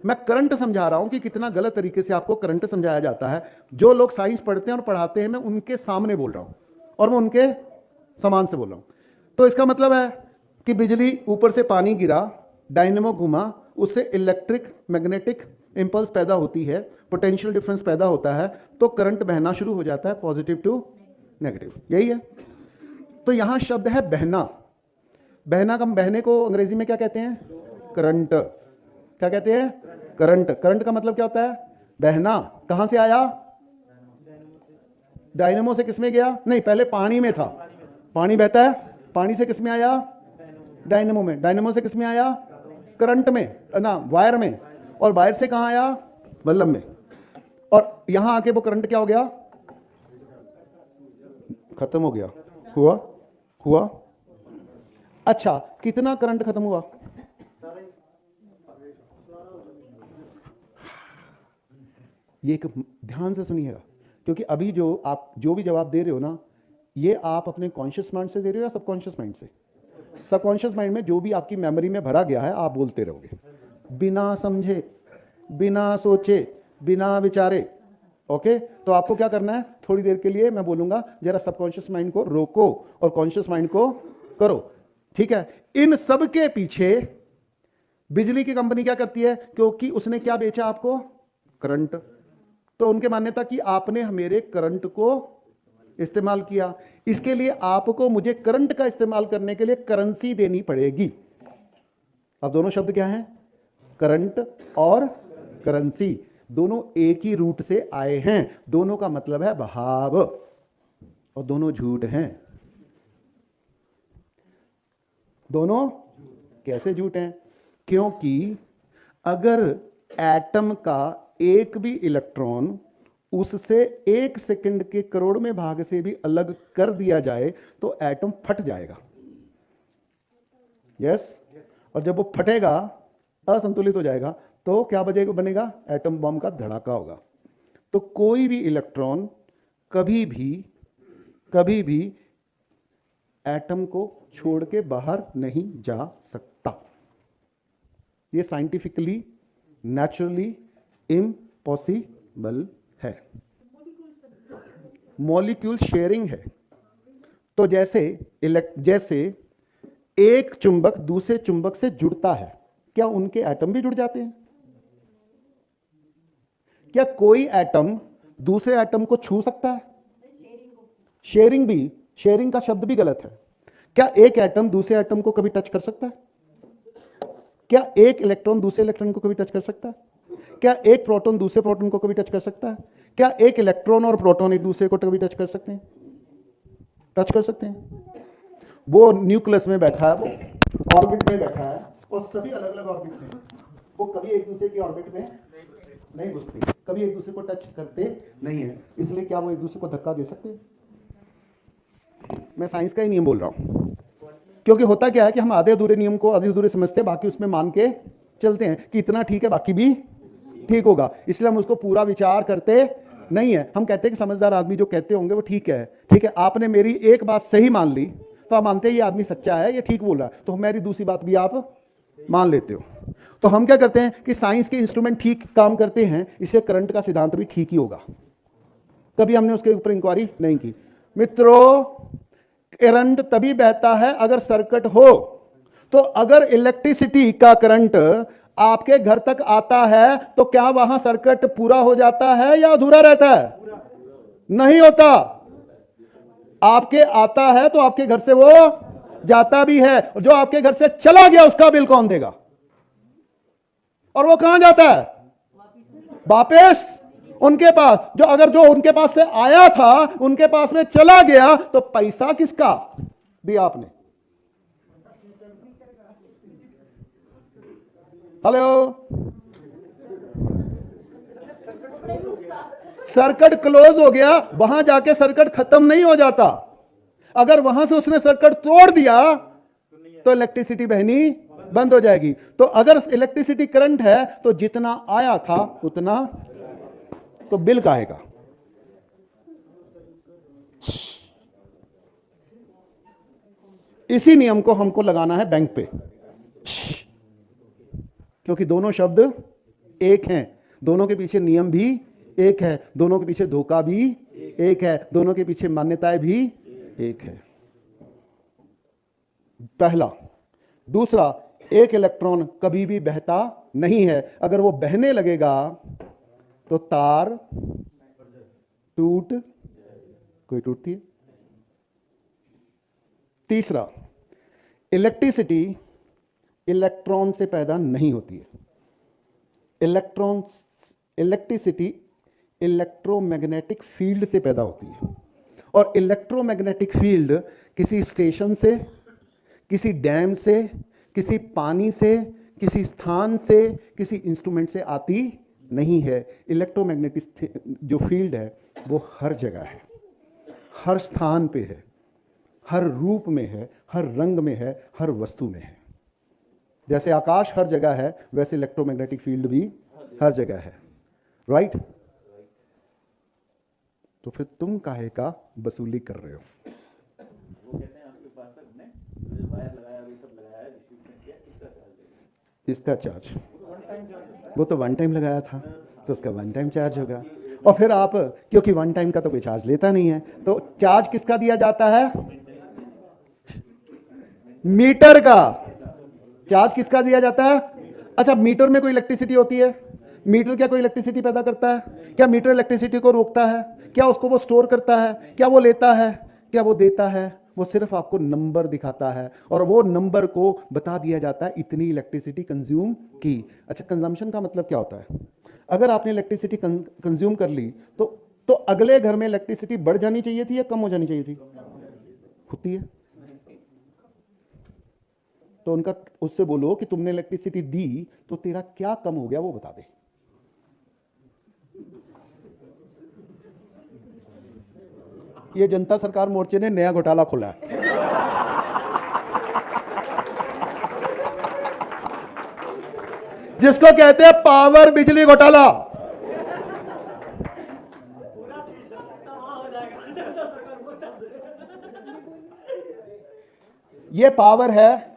मैं करंट समझा रहा हूं कि कितना गलत तरीके से आपको करंट समझाया जाता है। जो लोग साइंस पढ़ते हैं और पढ़ाते हैं, मैं उनके सामने बोल रहा हूं और मैं उनके समान से बोल रहा हूं। तो इसका मतलब है कि बिजली, ऊपर से पानी गिरा, डायनेमो घुमा, उससे इलेक्ट्रिक मैग्नेटिक इंपल्स पैदा होती है, पोटेंशियल डिफरेंस पैदा होता है, तो करंट बहना शुरू हो जाता है, पॉजिटिव टू नेगेटिव। यही है। तो यहां शब्द है बहना। बहना का, बहने को अंग्रेजी में क्या कहते हैं? करंट। क्या कहते हैं? करंट। करंट का मतलब क्या होता है? बहना। कहां से आया? डायनेमो से किस में गया? नहीं, पहले पानी में था। पानी बहता है, पानी से किस में आया? डायनेमो में। डायनेमो से किस में आया? करंट में ना, वायर में। और वायर से कहां आया? बल्ब में। और यहां आके वो करंट क्या हो गया? खत्म हो गया। हुआ? अच्छा, कितना करंट खत्म हुआ? ये एक ध्यान से सुनिएगा, क्योंकि अभी जो आप जो भी जवाब दे रहे हो ना, ये आप अपने कॉन्शियस माइंड से दे रहे हो या सबकॉन्शियस माइंड से? सबकॉन्शियस माइंड में जो भी आपकी मेमोरी में भरा गया है, आप बोलते रहोगे बिना समझे, बिना सोचे, बिना विचारे। ओके, तो आपको क्या करना है? थोड़ी देर के लिए मैं बोलूंगा, जरा सबकॉन्शियस माइंड को रोको और कॉन्शियस माइंड को करो। ठीक है? इन सब के पीछे बिजली की कंपनी क्या करती है? क्योंकि उसने क्या बेचा आपको? करंट। तो उनके मान्यता कि आपने मेरे करंट को इस्तेमाल किया, इसके लिए आपको मुझे करंट का इस्तेमाल करने के लिए करेंसी देनी पड़ेगी। अब दोनों शब्द क्या हैं? करंट और करेंसी। दोनों एक ही रूट से आए हैं, दोनों का मतलब है बहाव, और दोनों झूठ हैं। दोनों कैसे झूठ हैं? क्योंकि अगर एटम का एक भी इलेक्ट्रॉन उससे 1 सेकंड के करोड़वें भाग से भी अलग कर दिया जाए तो एटम फट जाएगा। यस? और जब वो फटेगा, असंतुलित हो जाएगा, तो क्या बनेगा? एटम बम का धड़ाका होगा। तो कोई भी इलेक्ट्रॉन कभी भी एटम को छोड़ के बाहर नहीं जा सकता। ये साइंटिफिकली, नेचुरली इम्पॉसिबल है। मॉलिक्यूल शेयरिंग है। तो जैसे एक चुंबक दूसरे चुंबक से जुड़ता है, क्या उनके एटम भी जुड़ जाते हैं? क्या कोई एटम दूसरे एटम को छू सकता है? शेयरिंग का शब्द भी गलत है। क्या एक एटम दूसरे एटम को कभी टच कर सकता है? क्या एक इलेक्ट्रॉन दूसरे इलेक्ट्रॉन को कभी टच कर सकता है? क्या एक प्रोटॉन दूसरे प्रोटॉन को कभी टच कर सकता है? क्या एक इलेक्ट्रॉन और प्रोटॉन एक दूसरे को कभी टच कर सकते हैं? टच कर सकते हैं। वो न्यूक्लियस में बैठा है, वो ऑर्बिट में बैठा है, और सभी अलग अलग ऑर्बिट में, वो कभी एक दूसरे की ऑर्बिट में नहीं घुसते, कभी एक दूसरे को टच करते नहीं है। इसलिए क्या वो एक दूसरे को धक्का दे सकते हैं? मैं साइंस का ही नियम बोल रहा हूं। क्योंकि होता क्या है कि हम आधे अधूरे नियम को आधे अधूरे समझते हैं, बाकी उसमें मान के चलते हैं कि इतना ठीक है, बाकी भी ठीक होगा। इसलिए हम उसको पूरा विचार करते नहीं है। हम कहते हैं कि समझदार आदमी जो कहते होंगे वो ठीक है। ठीक है, आपने मेरी एक बात सही मान ली तो आप मानते हैं ये आदमी सच्चा है, ये ठीक बोल रहा है, तो मेरी दूसरी बात भी आप मान लेते हो। तो हम क्या करते हैं कि साइंस के इंस्ट्रूमेंट ठीक काम करते हैं, इससे करंट का सिद्धांत भी ठीक ही होगा। कभी हमने उसके ऊपर इंक्वायरी नहीं की। मित्रों, करंट तभी बहता है अगर सर्किट हो। तो अगर इलेक्ट्रिसिटी का करंट आपके घर तक आता है तो क्या वहां सर्किट पूरा हो जाता है या अधूरा रहता है? नहीं होता। आपके आता है तो आपके घर से वो जाता भी है, और जो आपके घर से चला गया उसका बिल कौन देगा? और वो कहां जाता है? वापस उनके पास। जो उनके पास से आया था उनके पास में चला गया, तो पैसा किसका दिया आपने? हेलो, सर्किट क्लोज हो गया, वहां जाके सर्किट खत्म नहीं हो जाता। अगर वहां से उसने सर्किट तोड़ दिया तो इलेक्ट्रिसिटी बहनी बंद हो जाएगी। तो अगर इलेक्ट्रिसिटी करंट है तो जितना आया था उतना, तो बिल का आएगा। इसी नियम को हमको लगाना है बैंक पे, क्योंकि दोनों शब्द एक हैं, दोनों के पीछे नियम भी एक है, दोनों के पीछे धोखा भी एक है, दोनों के पीछे मान्यताएं भी एक है। पहला। दूसरा, एक इलेक्ट्रॉन कभी भी बहता नहीं है, अगर वो बहने लगेगा तो तार कोई टूटती है। तीसरा, इलेक्ट्रिसिटी इलेक्ट्रॉन से पैदा नहीं होती है। इलेक्ट्रिसिटी इलेक्ट्रोमैग्नेटिक फील्ड से पैदा होती है, और इलेक्ट्रोमैग्नेटिक फील्ड किसी स्टेशन से, किसी डैम से, किसी पानी से, किसी स्थान से, किसी इंस्ट्रूमेंट से आती नहीं है। इलेक्ट्रोमैग्नेटिक जो फील्ड है वो हर जगह है, हर स्थान पे है, हर रूप में है, हर रंग में है, हर वस्तु में है। जैसे आकाश हर जगह है, वैसे इलेक्ट्रोमैग्नेटिक फील्ड भी हर जगह है। राइट? तो फिर तुम काहे का वसूली कर रहे हो? वो कहते हैं आपके पास तक हमने वायर लगाया, ये सब लगाया, डिस्ट्रीब्यूशन किया, इसका चार्ज वो तो वन टाइम लगाया था, तो उसका वन टाइम चार्ज होगा। और फिर आप, क्योंकि वन टाइम का तो कोई चार्ज लेता नहीं है, तो चार्ज किसका दिया जाता है? मीटर का चार्ज किसका दिया जाता है? अच्छा, मीटर में कोई इलेक्ट्रिसिटी होती है? मीटर क्या कोई इलेक्ट्रिसिटी पैदा करता है? क्या मीटर इलेक्ट्रिसिटी को रोकता है? क्या उसको वो स्टोर करता है? क्या वो लेता है? क्या वो देता है? वो सिर्फ आपको नंबर दिखाता है, और वो नंबर को बता दिया जाता है इतनी इलेक्ट्रिसिटी कंज्यूम की। अच्छा, कंजम्पशन का मतलब क्या होता है? अगर आपने इलेक्ट्रिसिटी कंज्यूम कर ली तो अगले घर में इलेक्ट्रिसिटी बढ़ जानी चाहिए थी या कम हो जानी चाहिए थी? होती है। तो उनका उससे बोलो कि तुमने इलेक्ट्रिसिटी दी तो तेरा क्या कम हो गया वो बता दे। ये जनता सरकार मोर्चे ने नया घोटाला खोला है। जिसको कहते हैं पावर बिजली घोटाला। ये पावर है,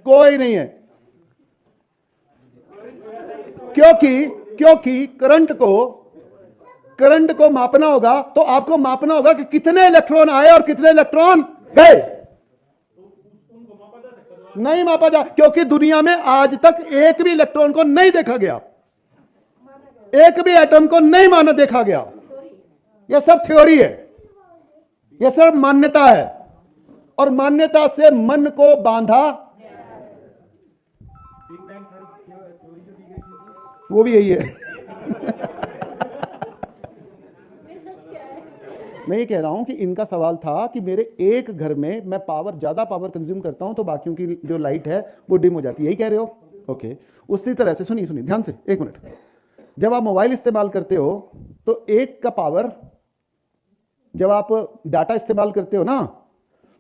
कोई नहीं है, क्योंकि करंट को मापना होगा तो आपको मापना होगा कि कितने इलेक्ट्रॉन आए और कितने इलेक्ट्रॉन गए। नहीं मापा जा, क्योंकि दुनिया में आज तक एक भी इलेक्ट्रॉन को नहीं देखा गया, एक भी एटम को नहीं माना देखा गया। यह सब थ्योरी है, यह सब मान्यता है, और मान्यता से मन को बांधा, वो भी यही है। मैं ये कह रहा हूं कि इनका सवाल था कि मेरे एक घर में मैं ज्यादा पावर कंज्यूम करता हूं तो बाकियों की जो लाइट है वो डिम हो जाती है, यही कह रहे हो? ओके। उसी तरह से सुनिए ध्यान से, एक मिनट। जब आप मोबाइल इस्तेमाल करते हो तो एक का पावर, जब आप डाटा इस्तेमाल करते हो ना,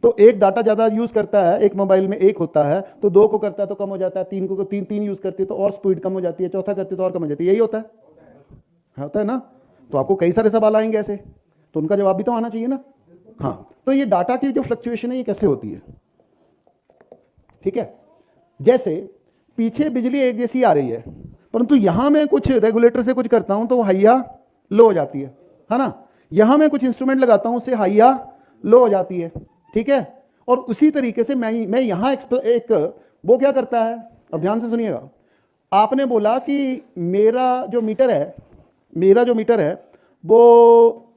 तो एक डाटा ज्यादा यूज करता है, एक मोबाइल में एक होता है, तो दो को करता है तो कम हो जाता है, तीन यूज करते तो और स्पीड कम हो जाती है, चौथा करते तो और कम हो जाती है। यही होता है ना? तो आपको कई सारे सवाल आएंगे ऐसे, तो उनका जवाब भी तो आना चाहिए ना। हाँ, तो ये डाटा की जो फ्लक्चुएशन है ये कैसे होती है? ठीक है, जैसे पीछे बिजली एक जैसी आ रही है, परंतु यहां मैं कुछ रेगुलेटर से कुछ करता हूं तो वो हाइया लो हो जाती है ना? यहां मैं कुछ इंस्ट्रूमेंट लगाता हूं उससे हाइया लो हो जाती है। ठीक है, और उसी तरीके से मैं यहां एक वो क्या करता है, अब ध्यान से सुनिएगा। आपने बोला कि मेरा जो मीटर है वो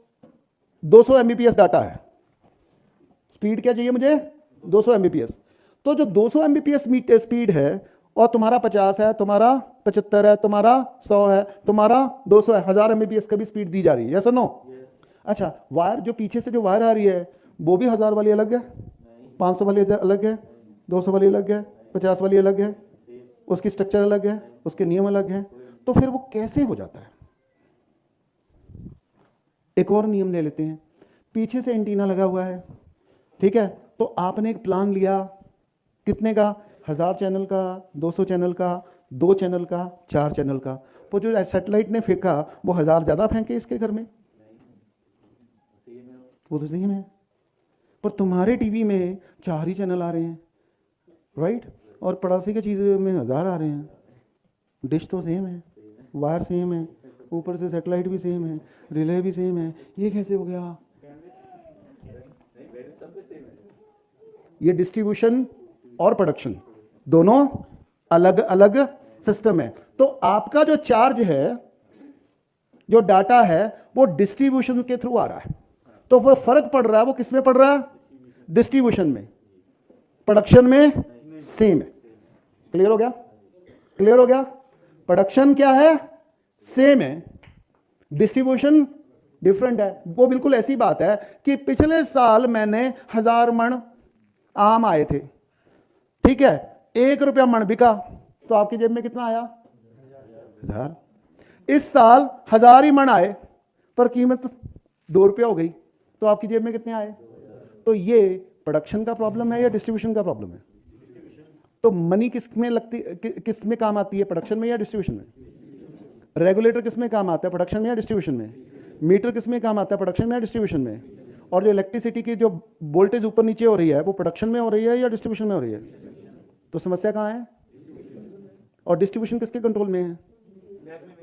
200 एमबीपीएस डाटा है। स्पीड क्या चाहिए मुझे? 200 एमबीपीएस। तो जो 200 एमबीपीएस स्पीड है, और तुम्हारा 50 है, तुम्हारा 75 है, तुम्हारा 100 है, तुम्हारा 200 है, 1000 एमबीपीएस का भी स्पीड दी जा रही है, यस और नो? अच्छा, वायर जो पीछे से जो वायर आ रही है वो भी 1000 वाली अलग है, 500 वाली अलग है, 200 वाली अलग है, 50 वाली अलग है, उसकी स्ट्रक्चर अलग है, उसके नियम अलग हैं। तो फिर वो कैसे हो जाता है? एक और नियम ले लेते हैं। पीछे से एंटीना लगा हुआ है, ठीक है, तो आपने एक प्लान लिया, कितने का? 1000 चैनल का, 200 चैनल का, 2 चैनल का, 4 चैनल का। तो जो सैटेलाइट ने फेंका वो 1000 ज्यादा फेंके इसके घर में, वो तो सही में है, पर तुम्हारे टीवी में 4 ही चैनल आ रहे हैं, राइट? और 85 की चीज़ में 1000 आ रहे हैं। डिश तो सेम है, वायर सेम है, ऊपर से सैटेलाइट भी सेम है, रिले भी सेम है, ये कैसे हो गया? ये डिस्ट्रीब्यूशन और प्रोडक्शन दोनों अलग अलग सिस्टम है। तो आपका जो चार्ज है, जो डाटा है, वो डिस्ट्रीब्यूशन के थ्रू आ रहा है। तो वो फर्क पड़ रहा है, वो किस में पड़ रहा है? डिस्ट्रीब्यूशन में। प्रोडक्शन में सेम है। क्लियर हो गया? क्लियर हो गया? प्रोडक्शन क्या है? सेम है, डिस्ट्रीब्यूशन डिफरेंट है। वो बिल्कुल ऐसी बात है कि पिछले साल मैंने 1000 मण आम आए थे, ठीक है, 1 रुपया मण बिका, तो आपकी जेब में कितना आया? 1000। इस साल 1000 ही मण आए पर कीमत 2 रुपया हो गई, तो आपकी जेब में कितने आए? तो ये प्रोडक्शन का प्रॉब्लम है या डिस्ट्रीब्यूशन का प्रॉब्लम है? तो मनी किस में लगती, किस में काम आती है, प्रोडक्शन में या डिस्ट्रीब्यूशन में? रेगुलेटर किस में काम आता है, प्रोडक्शन में या डिस्ट्रीब्यूशन में? मीटर किस में काम आता है, प्रोडक्शन में या डिस्ट्रीब्यूशन में? और जो इलेक्ट्रिसिटी की जो वोल्टेज ऊपर नीचे हो रही है, वो प्रोडक्शन में हो रही है या डिस्ट्रीब्यूशन में हो रही है? तो समस्या कहाँ है? और डिस्ट्रीब्यूशन किसके कंट्रोल में है?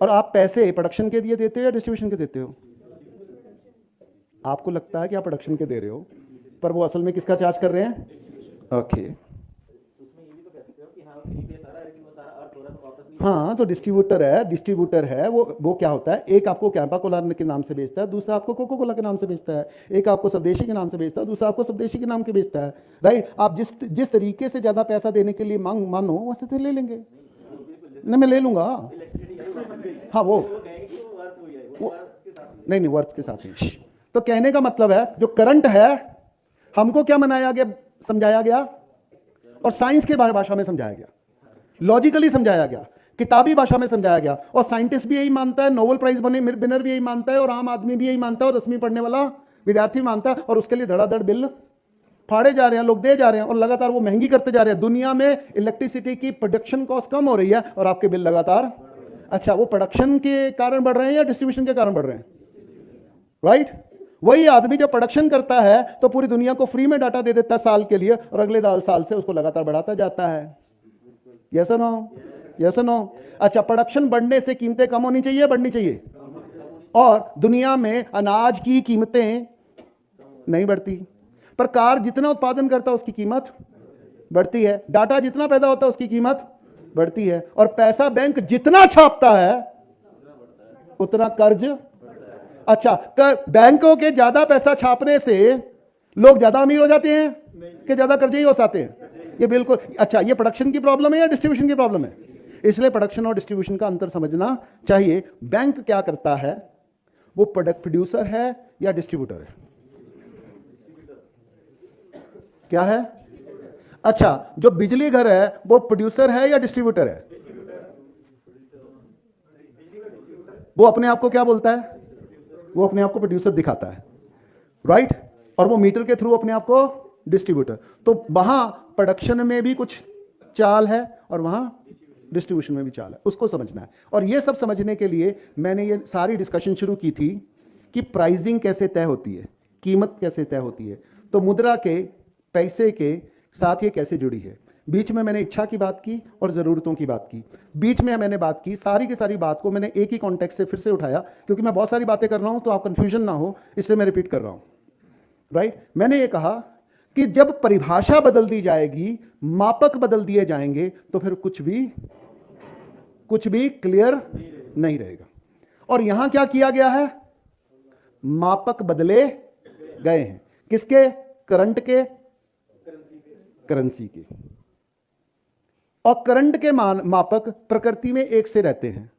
और आप पैसे प्रोडक्शन के लिए देते हो या डिस्ट्रीब्यूशन के देते हो? आपको लगता है कि आप प्रोडक्शन के दे रहे हो, पर वो असल में किसका चार्ज कर रहे हैं? ओके, हाँ, तो डिस्ट्रीब्यूटर है वो क्या होता है? एक आपको कैंपा कोला के नाम से बेचता है, दूसरा आपको कोको कोला के नाम से बेचता है, एक आपको स्वदेशी के नाम से बेचता है, दूसरा आपको स्वदेशी के नाम के बेचता है, राइट? आप जिस तरीके से ज्यादा पैसा देने के लिए मानो वैसे तो ले लेंगे ना, मैं ले लूंगा। हाँ, वो नहीं, वर्थ के साथ ही। तो कहने का मतलब है जो करंट है, हमको क्या मनाया गया, समझाया गया, और साइंस के भाषा में समझाया गया, लॉजिकली समझाया गया, किताबी भाषा में समझाया गया। और साइंटिस्ट भी यही मानता है, नोबेल प्राइज विनर भी यही मानता है, और आम आदमी भी यही मानता है, और 10वीं पढ़ने वाला विद्यार्थी मानता है। और उसके लिए धड़ाधड़ बिल फाड़े जा रहे हैं, लोग दे जा रहे हैं, और लगातार वो महंगी करते जा रहे हैं। दुनिया में इलेक्ट्रिसिटी की प्रोडक्शन कॉस्ट कम हो रही है और आपके बिल लगातार, अच्छा, वो प्रोडक्शन के कारण बढ़ रहे हैं या डिस्ट्रीब्यूशन के कारण बढ़ रहे हैं? राइट? वही आदमी जब प्रोडक्शन करता है तो पूरी दुनिया को फ्री में डाटा दे देता है साल के लिए, और अगले साल से उसको लगातार बढ़ाता जाता है। यस और नो? यस और नो? अच्छा, प्रोडक्शन बढ़ने से कीमतें कम होनी चाहिए, बढ़नी चाहिए? और दुनिया में अनाज की कीमतें नहीं बढ़ती, पर कार जितना उत्पादन करता है उसकी कीमत बढ़ती है, डाटा जितना पैदा होता है उसकी कीमत बढ़ती है, और पैसा बैंक जितना छापता है उतना कर्ज, अच्छा, बैंकों के ज्यादा पैसा छापने से लोग ज्यादा अमीर हो जाते हैं कि ज्यादा कर्जे हो जाते हैं? ये बिल्कुल, अच्छा, ये प्रोडक्शन की प्रॉब्लम है या डिस्ट्रीब्यूशन की प्रॉब्लम है? इसलिए प्रोडक्शन और डिस्ट्रीब्यूशन का अंतर समझना चाहिए। बैंक क्या करता है, वो प्रोडक्ट प्रोड्यूसर है या डिस्ट्रीब्यूटर है? क्या है? अच्छा, जो बिजली घर है वो प्रोड्यूसर है या डिस्ट्रीब्यूटर है? वो अपने आप को क्या बोलता है? वो अपने आप को प्रोड्यूसर दिखाता है, राइट? और वो मीटर के थ्रू अपने आप को डिस्ट्रीब्यूटर। तो वहां प्रोडक्शन में भी कुछ चाल है और वहां डिस्ट्रीब्यूशन में भी चाल है, उसको समझना है। और ये सब समझने के लिए मैंने ये सारी डिस्कशन शुरू की थी कि प्राइसिंग कैसे तय होती है, कीमत कैसे तय होती है। तो मुद्रा के, पैसे के साथ ये कैसे जुड़ी है। बीच में मैंने इच्छा की बात की और ज़रूरतों की बात की, बीच में मैंने बात की, सारी की सारी बात को मैंने एक ही कॉन्टेक्स्ट से फिर से उठाया, क्योंकि मैं बहुत सारी बातें कर रहा हूं तो आप कंफ्यूजन ना हो, इसलिए मैं रिपीट कर रहा हूं, राइट? मैंने ये कहा कि जब परिभाषा बदल दी जाएगी, मापक बदल दिए जाएंगे, तो फिर कुछ भी क्लियर नहीं रहेगा। और यहां क्या किया गया है? मापक बदले गए हैं। किसके? करंट के, करेंसी के। और करंट के मापक प्रकृति में एक से रहते हैं,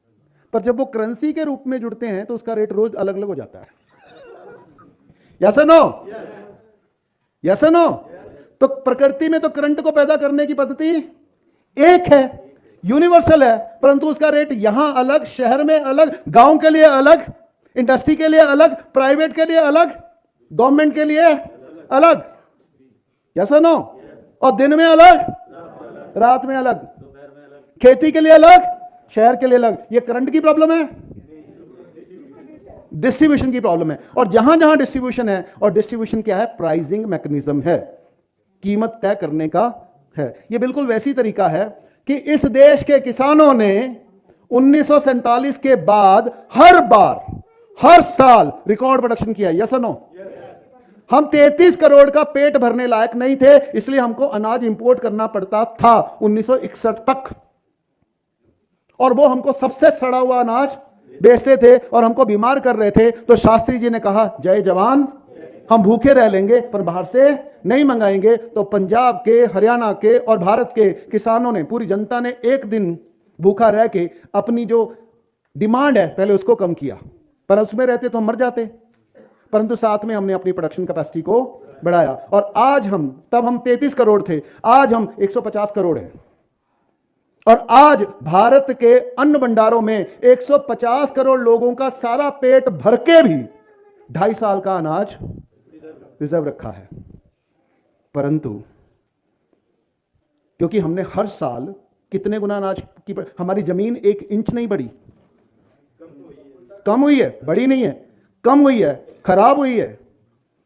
पर जब वो करेंसी के रूप में जुड़ते हैं तो उसका रेट रोज अलग अलग हो जाता है। यस और नो? यस और नो? तो प्रकृति में तो करंट को पैदा करने की पद्धति एक है, यूनिवर्सल है, परंतु उसका रेट यहां अलग, शहर में अलग, गांव के लिए अलग, इंडस्ट्री के लिए अलग, प्राइवेट के लिए अलग, गवर्नमेंट के लिए अलग। यस और नो? और दिन में अलग, रात में अलग, खेती के लिए अलग, शहर के लिए अलग। ये करंट की प्रॉब्लम है, डिस्ट्रीब्यूशन की प्रॉब्लम है। और जहां जहां डिस्ट्रीब्यूशन है, और डिस्ट्रीब्यूशन क्या है? प्राइसिंग मैकेनिज्म है, कीमत तय करने का है। ये बिल्कुल वैसी तरीका है कि इस देश के किसानों ने 1947 के बाद हर बार, हर साल रिकॉर्ड प्रोडक्शन किया। यस और नो? हम 33 करोड़ का पेट भरने लायक नहीं थे, इसलिए हमको अनाज इंपोर्ट करना पड़ता था 1961 तक, और वो हमको सबसे सड़ा हुआ अनाज बेचते थे और हमको बीमार कर रहे थे। तो शास्त्री जी ने कहा, जय जवान, हम भूखे रह लेंगे पर बाहर से नहीं मंगाएंगे। तो पंजाब के, हरियाणा के और भारत के किसानों ने, पूरी जनता ने एक दिन भूखा रह के अपनी जो डिमांड है पहले उसको कम किया, पर उसमें रहते तो हम मर जाते, परंतु साथ में हमने अपनी प्रोडक्शन कैपेसिटी को बढ़ाया। और आज हम, तब हम 33 करोड़ थे, आज हम 150 करोड़ हैं। और आज भारत के अन्न भंडारों में 150 करोड़ लोगों का सारा पेट भर के भी 2.5 साल का अनाज रिजर्व रखा है। परंतु क्योंकि हमने हर साल कितने गुना अनाज की, हमारी जमीन 1 इंच नहीं बढ़ी, कम हुई है, बड़ी नहीं है, कम हुई है, खराब हुई है,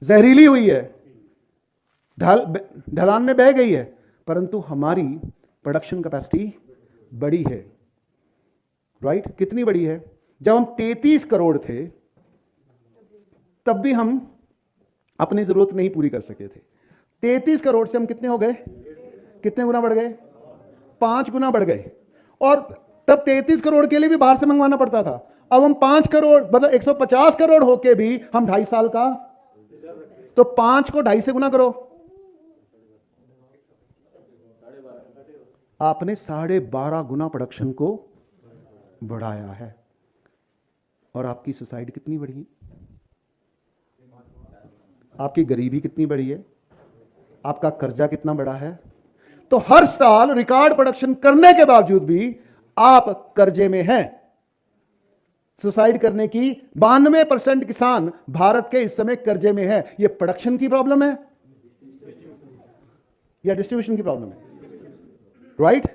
जहरीली हुई है, ढलान में बह गई है, परंतु हमारी प्रोडक्शन कैपेसिटी बड़ी है। राइट? कितनी बड़ी है? जब हम 33 करोड़ थे तब भी हम अपनी जरूरत नहीं पूरी कर सके थे। 33 करोड़ से हम कितने हो गए? कितने गुना बढ़ गए? 5 गुना बढ़ गए। और तब 33 करोड़ के लिए भी बाहर से मंगवाना पड़ता था। अब हम 5 करोड़, मतलब 150 करोड़ होके भी हम 2.5 साल का, तो 5 को 2.5 से गुना करो, आपने 12.5 गुना प्रोडक्शन को बढ़ाया है। और आपकी सोसाइटी कितनी बढ़ी है? आपकी गरीबी कितनी बढ़ी है? आपका कर्जा कितना बढ़ा है? तो हर साल रिकॉर्ड प्रोडक्शन करने के बावजूद भी आप कर्जे में हैं। सुसाइड करने की 92% किसान भारत के इस समय कर्जे में है। यह प्रोडक्शन की प्रॉब्लम है या डिस्ट्रीब्यूशन की प्रॉब्लम है? राइट?